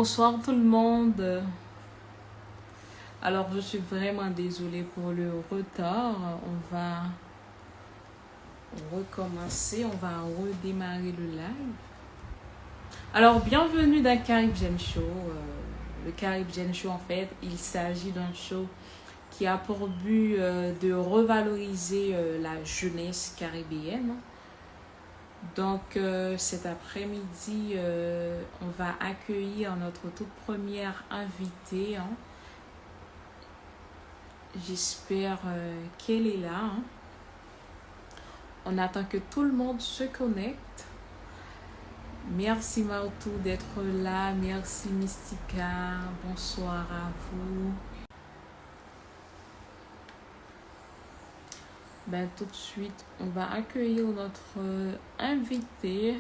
Bonsoir tout le monde. Alors je suis vraiment désolée pour le retard. On va recommencer, on va redémarrer le live. Alors bienvenue dans Caribbean Show. Le Caribbean Show en fait, il s'agit d'un show qui a pour but de revaloriser la jeunesse caribéenne. Donc cet après-midi, on va accueillir notre toute première invitée. J'espère qu'elle est là. On attend que tout le monde se connecte. Merci Martou d'être là. Merci Mystica. Bonsoir à vous. Ben, tout de suite, on va accueillir notre invité.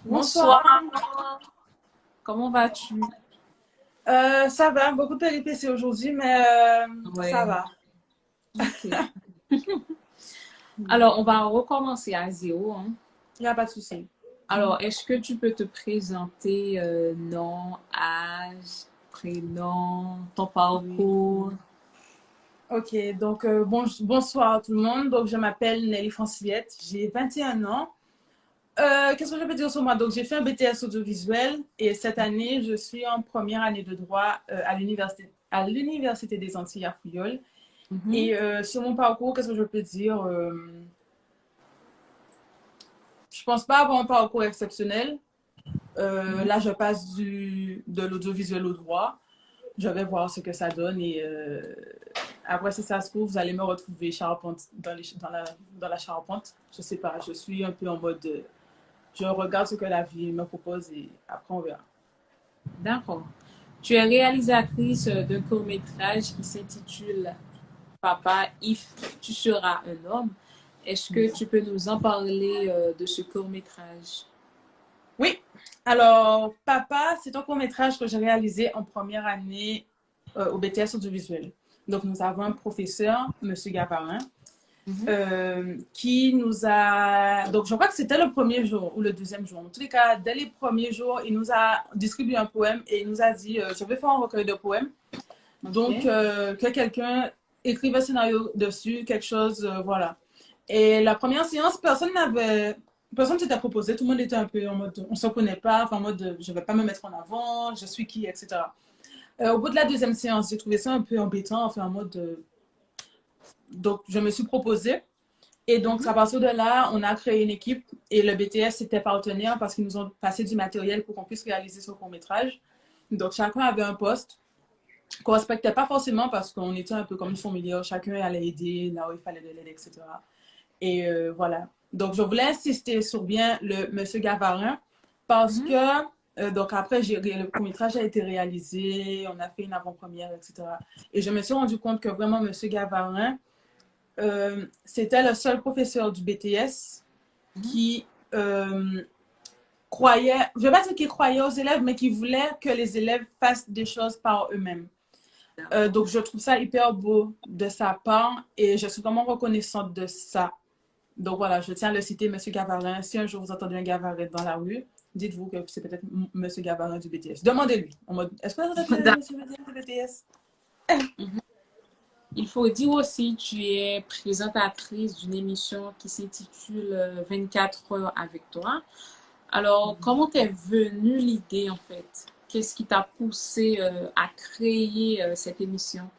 Bonsoir. Bonsoir. Comment vas-tu? Ça va, beaucoup de péripéties aujourd'hui, mais ça Ouais. va. Ok. Alors, on va recommencer à zéro. Il n'y a pas de souci. Alors, est-ce que tu peux te présenter nom, âge, prénom, ton Oui. parcours? Ok, donc bonsoir à tout le monde. Donc, je m'appelle Nelly Franciliette, j'ai 21 ans. Qu'est-ce que je peux dire sur moi? Donc, j'ai fait un BTS audiovisuel et cette année, je suis en première année de droit à l'Université des Antilles à Fouillol. Mhm. Et sur mon parcours, qu'est-ce que je peux dire? Je pense pas avoir un parcours exceptionnel. Mhm. Là, je passe de l'audiovisuel au droit. Je vais voir ce que ça donne et après, si ça se trouve, vous allez me retrouver charpente dans la charpente. Je sais pas, je suis un peu en mode, je regarde ce que la vie me propose et après on verra. D'accord. Tu es réalisatrice d'un court-métrage qui s'intitule Papa, if tu seras un homme. Est-ce que tu peux nous en parler de ce court-métrage? Oui, alors Papa, c'est un court-métrage que j'ai réalisé en première année au BTS audiovisuel. Donc nous avons un professeur, Monsieur Gavarin, Mhm. qui nous a... Donc, je crois que c'était le premier jour ou le deuxième jour. En tous les cas, dès les premiers jours, il nous a distribué un poème et il nous a dit, je vais faire un recueil de poèmes. Donc, Ok. que quelqu'un écrive un scénario dessus, quelque chose, voilà. Et la première séance, personne s'était proposé. Tout le monde était un peu en mode, on ne se connaît pas, enfin, en mode, je ne vais pas me mettre en avant, je suis qui, etc. Au bout de la deuxième séance, j'ai trouvé ça un peu embêtant, enfin, en mode, donc, je me suis proposée. Et donc, Mhm. à partir de là, on a créé une équipe et le BTS était partenaire parce qu'ils nous ont passé du matériel pour qu'on puisse réaliser ce court-métrage. Donc, chacun avait un poste qu'on ne respectait pas forcément parce qu'on était un peu comme une fourmilière. Chacun allait aider là où il fallait de l'aide, etc. Et voilà. Donc, je voulais insister sur bien le Monsieur Gavarin parce Mhm. que, donc après, le court-métrage a été réalisé, on a fait une avant-première, etc. Et je me suis rendu compte que vraiment, Monsieur Gavarin, c'était le seul professeur du BTS Mhm. qui croyait, je ne vais pas dire qu'il croyait aux élèves, mais qui voulait que les élèves fassent des choses par eux-mêmes. D'accord. Donc, je trouve ça hyper beau de sa part et je suis vraiment reconnaissante de ça. Donc, voilà, je tiens à le citer, Monsieur Gavarin. Si un jour vous entendez un Gavarin dans la rue, dites-vous que c'est peut-être Monsieur Gavarin du BTS. Demandez-lui en mode, est-ce que vous êtes le Monsieur du BTS? Mhm. Il faut dire aussi, tu es présentatrice d'une émission qui s'intitule 24 heures avec toi. Alors, comment t'es venue l'idée en fait? Qu'est-ce qui t'a poussé à créer cette émission?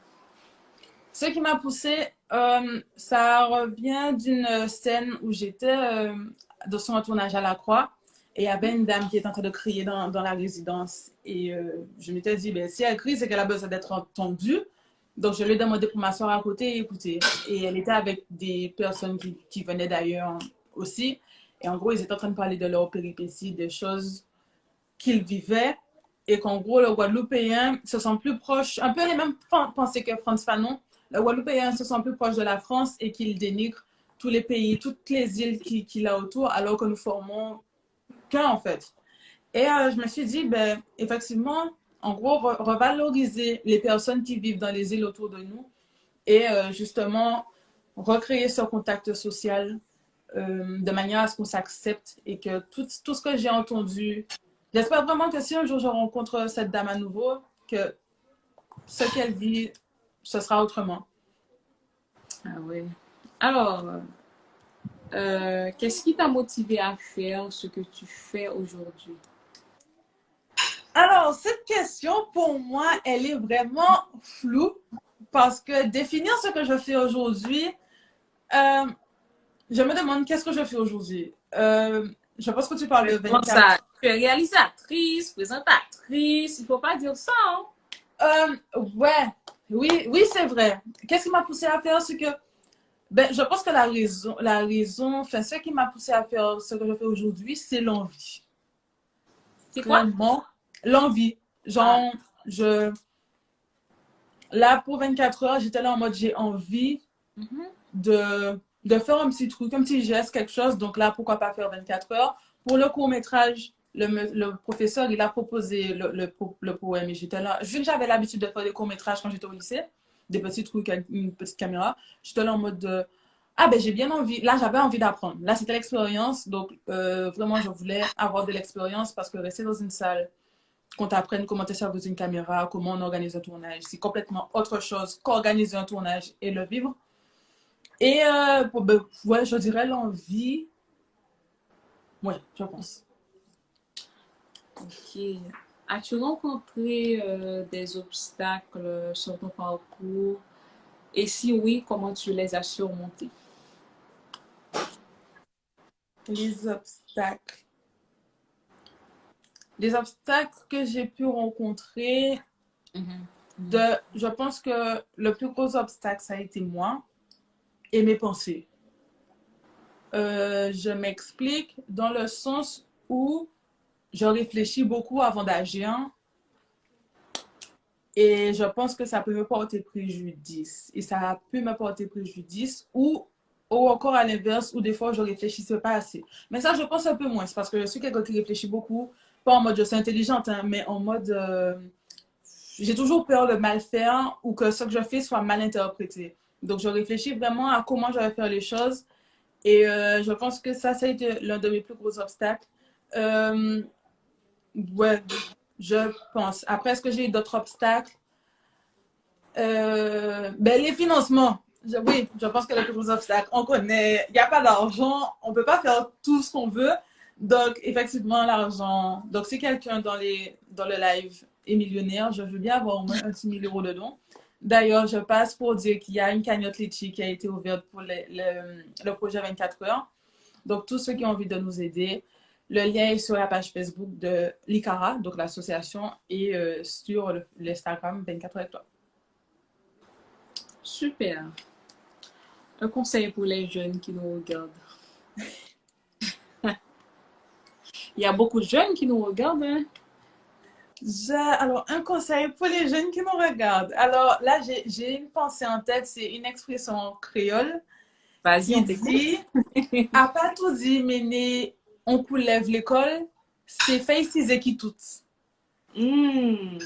Ce qui m'a poussée, ça revient d'une scène où j'étais sur un tournage à la Croix et il y avait une dame qui était en train de crier dans la résidence. Et je m'étais dit, ben, si elle crie, c'est qu'elle a besoin d'être entendue. Donc, je lui ai demandé pour m'asseoir à côté et écouter. Et elle était avec des personnes qui venaient d'ailleurs aussi. Et en gros, ils étaient en train de parler de leurs péripéties, des choses qu'ils vivaient. Et qu'en gros, le Guadeloupéen se sent plus proche, un peu les mêmes pensées que Frantz Fanon. Le Guadeloupéen se sent plus proche de la France et qu'il dénigre tous les pays, toutes les îles qu'il a autour, alors que nous formons qu'un en fait. Et je me suis dit, ben, effectivement, en gros, revaloriser les personnes qui vivent dans les îles autour de nous et justement recréer ce contact social de manière à ce qu'on s'accepte et que tout ce que j'ai entendu, j'espère vraiment que si un jour je rencontre cette dame à nouveau, que ce qu'elle vit, ce sera autrement. Ah ouais. Alors, qu'est-ce qui t'a motivé à faire ce que tu fais aujourd'hui? Alors, cette question, pour moi, elle est vraiment floue parce que définir ce que je fais aujourd'hui, euh, je me demande qu'est-ce que je fais aujourd'hui. Je pense que tu parles de Comment ça? 24. Tu es réalisatrice, présentatrice, il faut pas dire ça, hein? Ouais, oui, c'est vrai. Qu'est-ce qui m'a poussé à faire ce que... Ben, je pense que enfin, ce qui m'a poussé à faire ce que je fais aujourd'hui, c'est l'envie. C'est quoi? Clairement, l'envie. Ah, Genre, je... Là, pour 24 heures, j'étais là en mode, j'ai envie mhm. de faire un petit truc, un petit geste, quelque chose. Donc là, pourquoi pas faire 24 heures? Pour le court-métrage, le professeur, il a proposé le poème et j'étais là. Vu que j'avais l'habitude de faire des courts-métrages quand j'étais au lycée, des petits trucs avec une petite caméra, j'étais là en mode de, ah ben j'ai bien envie. Là, j'avais envie d'apprendre. Là, c'était l'expérience. Donc, vraiment, je voulais avoir de l'expérience parce que rester dans une salle, qu'on t'apprenne comment te servir une caméra, comment on organise un tournage, c'est complètement autre chose qu'organiser un tournage et le vivre. Et ben, ouais, je dirais l'envie. Ouais, je pense. Ok. As-tu rencontré des obstacles sur ton parcours? Et si oui, comment tu les as surmontés? Les obstacles. Les obstacles que j'ai pu rencontrer, Mhm. je pense que le plus gros obstacle, ça a été moi et mes pensées. Je m'explique dans le sens où je réfléchis beaucoup avant d'agir et je pense que ça peut me porter préjudice. Et ça a pu me porter préjudice ou encore à l'inverse, où des fois je réfléchissais pas assez. Mais ça, je pense un peu moins. C'est parce que je suis quelqu'un qui réfléchit beaucoup. Pas en mode je suis intelligente, hein, mais en mode j'ai toujours peur de mal faire ou que ce que je fais soit mal interprété. Donc je réfléchis vraiment à comment je vais faire les choses. Et je pense que ça a été l'un de mes plus gros obstacles. Euh, ouais, je pense. Après, est-ce que j'ai eu d'autres obstacles? Ben, les financements. Oui, je pense que le plus gros obstacle, on connaît, il n'y a pas d'argent, on ne peut pas faire tout ce qu'on veut. Donc, effectivement, l'argent. Donc, si quelqu'un dans le live est millionnaire, je veux bien avoir au moins un petit 1000 € de dons. D'ailleurs, je passe pour dire qu'il y a une cagnotte Litchi qui a été ouverte pour le projet 24 heures. Donc, tous ceux qui ont envie de nous aider, le lien est sur la page Facebook de l'ICARA, donc l'association, et sur l'Instagram 24 heures avec toi. Super. Un conseil pour les jeunes qui nous regardent. Il y a beaucoup de jeunes qui nous regardent, hein? Alors, un conseil pour les jeunes qui nous regardent. Alors là, j'ai une pensée en tête, c'est une expression créole Vas-y, qui on t'écoute. dit à pas tout dit, mais on coulève l'école, c'est fait ici qui tout. Hmm.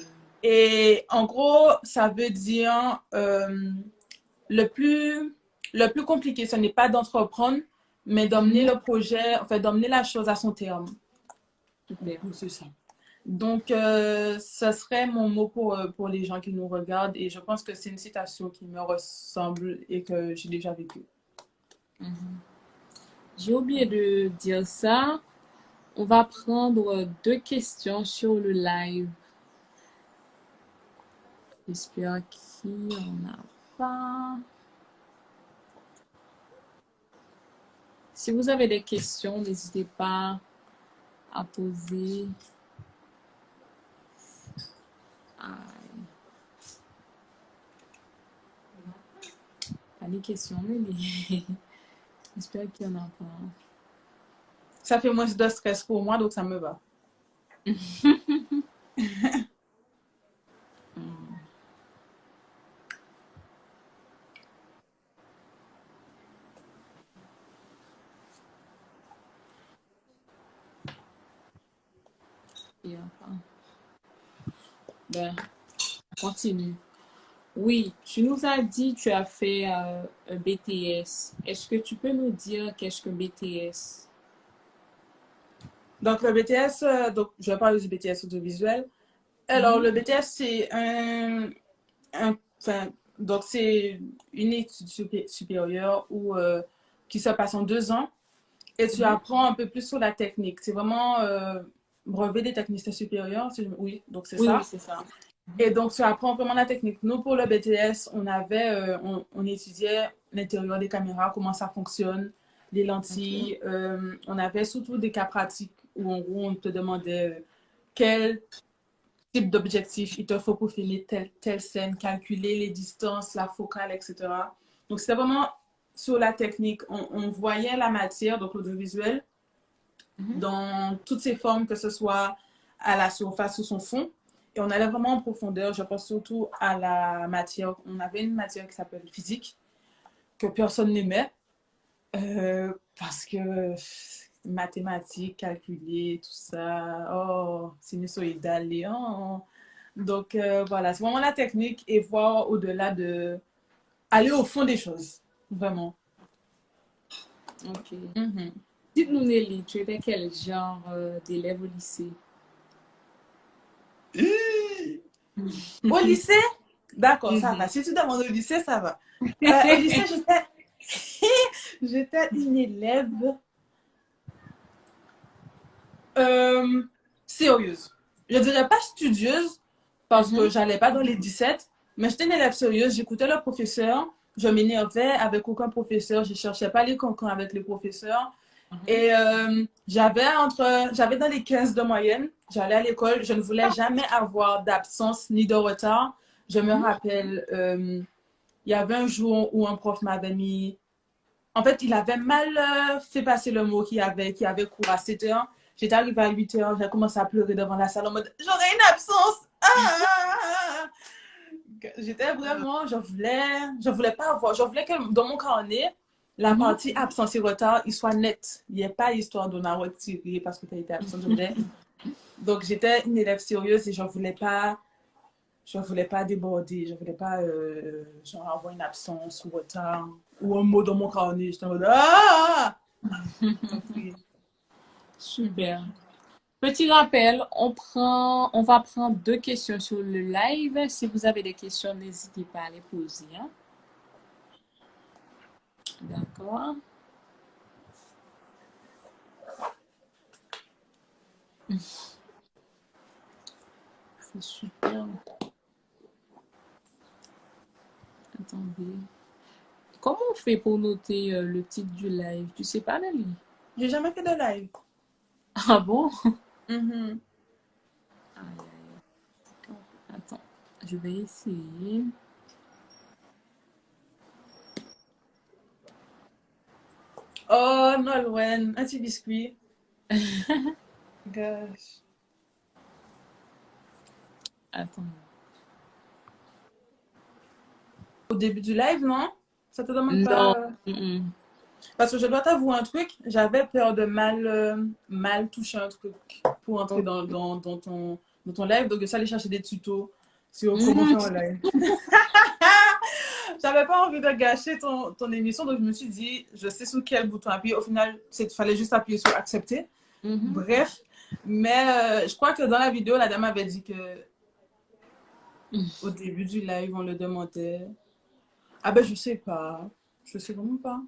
Et en gros, ça veut dire le plus, le plus compliqué, ce n'est pas d'entreprendre, mais d'emmener le projet, enfin d'emmener la chose à son terme. Super. C'est ça. Donc, ce serait mon mot pour les gens qui nous regardent et je pense que c'est une citation qui me ressemble et que j'ai déjà vécue. J'ai oublié de dire ça. On va prendre deux questions sur le live. J'espère qu'il n'y en a pas. Si vous avez des questions, n'hésitez pas à poser. Ah, pas les questions, mais j'espère qu'il n'y en a pas. Ça fait moins de stress pour moi, donc ça me va. Il y a pas. Ben, on continue. Oui, tu nous as dit que tu as fait un BTS. Est-ce que tu peux nous dire qu'est-ce que BTS? Donc, le BTS, donc, je vais parler du BTS audiovisuel. Alors, Mhm, le BTS, c'est enfin, donc c'est une étude supérieure qui se passe en 2 ans et tu mhm. apprends un peu plus sur la technique. C'est vraiment brevet des techniciens supérieurs, oui, donc c'est Oui, oui, ça. c'est ça. Et donc, tu apprends vraiment la technique. Nous, pour le BTS, on étudiait l'intérieur des caméras, comment ça fonctionne, les Ok. lentilles. On avait surtout des cas pratiques où, en gros, on te demandait quel type d'objectif il te faut pour filmer telle scène, calculer les distances, la focale, etc. Donc, c'était vraiment sur la technique. On voyait la matière, donc l'audiovisuel, Mhm. dans toutes ses formes, que ce soit à la surface ou son fond. Et on allait vraiment en profondeur. Je pense surtout à la matière. On avait une matière qui s'appelle physique, que personne n'aimait, parce que mathématiques, calculer, tout ça, oh, sinusoïdal, oh. Donc voilà, c'est vraiment la technique et voir au-delà de... aller au fond des choses, vraiment. Ok. Mhm. Dites-nous, Nelly, tu étais quel genre d'élève au lycée? Au lycée, d'accord, ça va. Mhm. Si tu demandes au lycée, ça va. Au lycée, j'étais une élève euh, sérieuse. Je dirais pas studieuse parce que Mhm. j'allais pas dans les 17, mais j'étais une élève sérieuse. J'écoutais le professeur. Je m'énervais avec aucun professeur. Je cherchais pas les cancans avec les professeurs. Mhm. Et j'avais dans les 15 de moyenne. J'allais à l'école. Je ne voulais jamais avoir d'absence ni de retard. Je me Mhm. rappelle, il y avait un jour où un prof m'avait mis. En fait, il avait mal fait passer le mot qu'il avait cours à 7 heures. J'étais arrivée à 8 heures. J'ai commencé à pleurer devant la salle en mode j'aurais une absence. Ah! J'étais vraiment, je voulais pas avoir, je voulais que dans mon carnet, la Mhm. partie absence et retard, il soit net. Il n'y ait pas histoire d'on a retiré parce que tu as été absent. Donc, j'étais une élève sérieuse et je voulais pas déborder. Je voulais pas, genre, avoir une absence ou retard ou un mot dans mon carnet. J'étais en mode, ah! Donc, oui. Mhm. Super. Petit rappel, on va prendre 2 questions sur le live. Si vous avez des questions, n'hésitez pas à les poser, hein. D'accord. C'est super. Attendez. Comment on fait pour noter le titre du live? Tu sais pas, Nelly? J'ai jamais fait de live. Ah bon? Mhm. Aïe, aïe, aïe. Attends, je vais essayer. Oh, Nolwenn, un petit biscuit. Gosh. Attends. Au début du live, non? Ça te demande Non. pas. Mm-mm. Parce que je dois t'avouer un truc, j'avais peur de mal toucher un truc pour entrer Ok. dans ton live. Donc, ça, aller chercher des tutos sur comment Mm. faire un live. J'avais pas envie de gâcher ton émission, donc je me suis dit, je sais sur quel bouton appuyer. Au final, il fallait juste appuyer sur accepter. Mhm. Bref, mais je crois que dans la vidéo, la dame avait dit que au début du live, on le demandait. Ah ben, je sais pas. Je sais vraiment pas.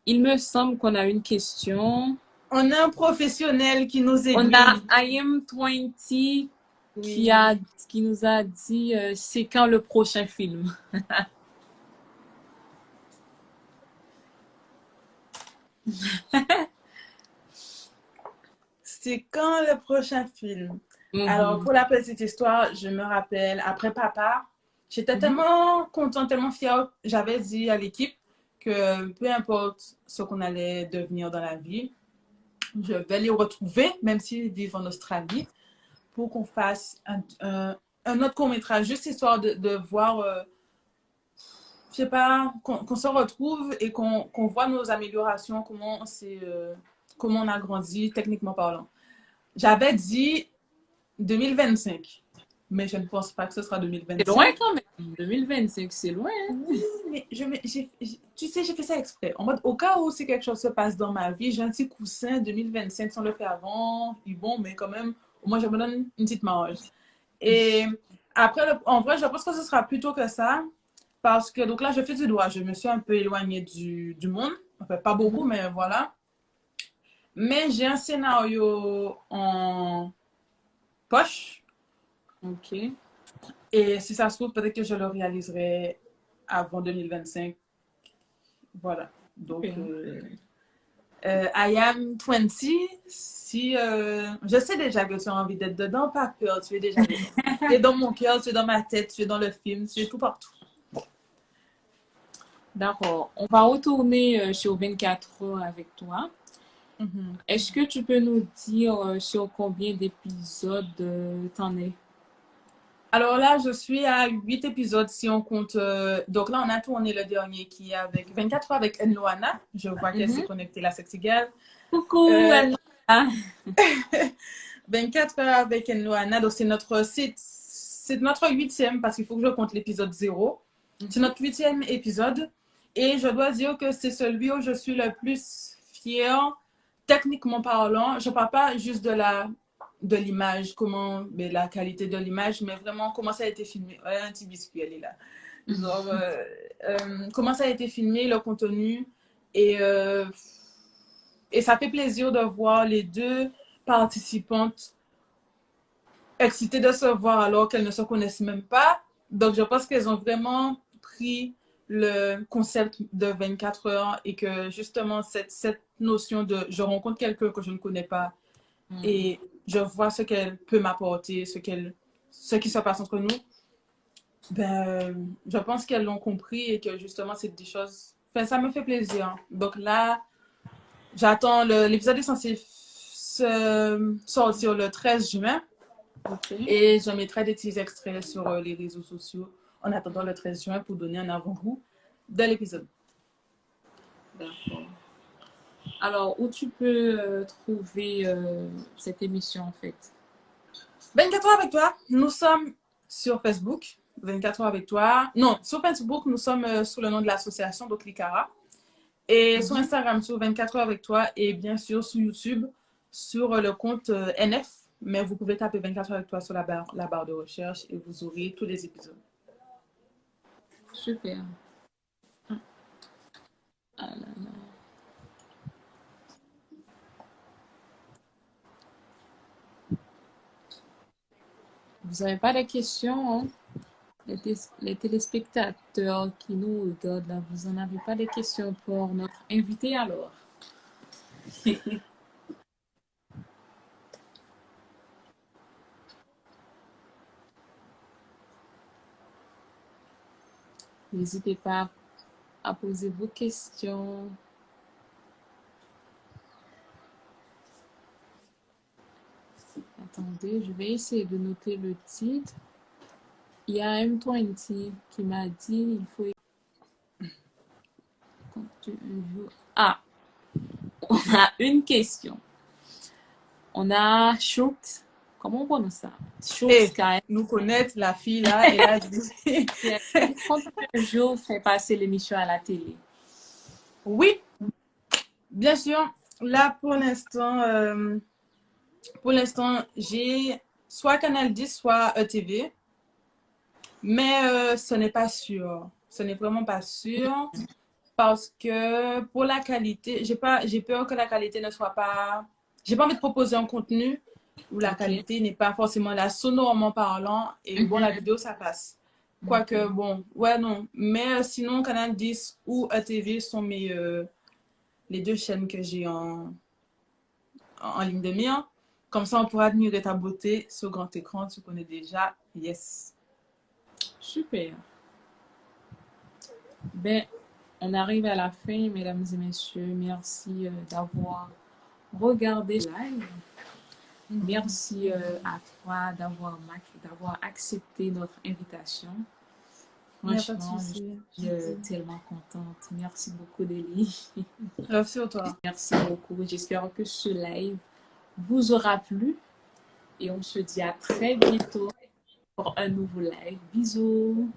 Il me semble qu'on a une question. On a un professionnel qui nous On a aiguille. IM20 qui Oui. a qui nous a dit c'est quand le prochain film. C'est quand le prochain film? Alors, Mhm. pour la petite histoire, je me rappelle, après papa, j'étais Mhm. tellement contente, tellement fière. J'avais dit à l'équipe que peu importe ce qu'on allait devenir dans la vie, je vais les retrouver, même s'ils vivent en Australie, pour qu'on fasse un autre court-métrage, juste histoire de voir, je sais pas, qu'on se retrouve et qu'on voit nos améliorations, comment on a grandi, techniquement parlant. J'avais dit 2025. mais je ne pense pas que ce sera C'est loin 2025. quand même. 2025, c'est loin. Hein? Oui, mais tu sais, j'ai fait ça exprès. En mode, au cas où si quelque chose se passe dans ma vie, j'ai un petit coussin 2025 si on le fait avant. Puis bon, mais quand même, au moins, je me donne une petite marge. Et après, en vrai, je pense que ce sera plutôt que ça. Parce que, donc là, je fais du droit. Je me suis un peu éloignée du monde. Enfin, pas beaucoup, Mhm. mais voilà. Mais j'ai un scénario en poche. Ok. Et si ça se trouve, peut-être que je le réaliserai avant 2025. Voilà. Donc, Super. I am 20. Si, je sais déjà que tu as envie d'être dedans, pas peur, tu es déjà dedans. Tu es dans mon cœur, tu es dans ma tête, tu es dans le film, tu es tout partout. D'accord. On va retourner sur 24 heures avec toi. Mhm. Est-ce que tu peux nous dire sur combien d'épisodes t'en es? Alors là, je suis à 8 épisodes si on compte. Donc là, on a tourné le dernier qui est avec 24 heures avec Enloana. Je vois qu'elle s'est Mhm. connectée, la sexy girl. Coucou, Euh, Anna. Ah, 24 heures avec Enloana. Donc c'est notre huitième parce qu'il faut que je compte l'épisode 0. C'est mhm. notre huitième épisode. Et je dois dire que c'est celui où je suis le plus fière, techniquement parlant. Je ne parle pas juste de l'image, comment, mais la qualité de l'image, mais vraiment comment ça a été filmé. Ouais, un petit biscuit, elle est là. Genre, comment ça a été filmé, le contenu. Et, euh, et ça fait plaisir de voir les deux participantes excitées de se voir alors qu'elles ne se connaissent même pas. Donc, je pense qu'elles ont vraiment pris le concept de 24 heures et que justement, cette notion de je rencontre quelqu'un que je ne connais pas Hmm. et je vois ce qu'elle peut m'apporter, ce qui se passe entre nous, ben, je pense qu'elles l'ont compris et que justement, c'est des choses. Enfin, ça me fait plaisir. Donc là, j'attends l'épisode est censé sortir le 13 juin Ok. et je mettrai des petits extraits sur les réseaux sociaux en attendant le 13 juin pour donner un avant-goût de l'épisode. D'accord. Alors, où tu peux trouver cette émission en fait? 24 heures avec toi, nous sommes sur Facebook. 24 heures avec toi. Non, sur Facebook, nous sommes sous le nom de l'association, donc l'ICARA. Et sur Mhm. Instagram, sur 24 heures avec toi. Et bien sûr, sur YouTube, sur le compte NF. Mais vous pouvez taper 24 heures avec toi sur la barre de recherche et vous aurez tous les épisodes. Super. Ah là là. Vous n'avez pas de questions, hein? Les téléspectateurs qui nous regardent là, vous n'en avez pas de questions pour notre invité alors? N'hésitez pas à poser vos questions. Attendez, je vais essayer de noter le titre. Il y a M20 qui m'a dit il faut Ah, on a une question. On a Shoot. Comment on prononce ça? Shoot Et Sky. nous connaître, la fille là, elle a dit Qui a dit combien de jours fait passer l'émission à la télé? oui, bien sûr. Là, pour l'instant, j'ai soit Canal 10, soit ETV. Mais ce n'est pas sûr. Ce n'est vraiment pas sûr parce que pour la qualité, j'ai peur que la qualité ne soit pas. J'ai pas envie de proposer un contenu où la Ok. qualité n'est pas forcément là, sonorement parlant. Et bon, la vidéo, ça passe. Quoique, Ok. bon, ouais, non. Mais sinon, Canal 10 ou ETV sont les deux chaînes que j'ai en ligne de mire. Comme ça, on pourra admirer ta beauté sur grand écran. Tu connais déjà. Yes. Super. Ben, on arrive à la fin, mesdames et messieurs. Merci d'avoir regardé le live. Merci à toi d'avoir accepté notre invitation. Il n'y a pas de Franchement, je souci. suis tellement contente. Merci beaucoup, Delie. Love sur toi. Merci beaucoup. J'espère que ce live vous aura plu et on se dit à très bientôt. pour un nouveau live. Bisous.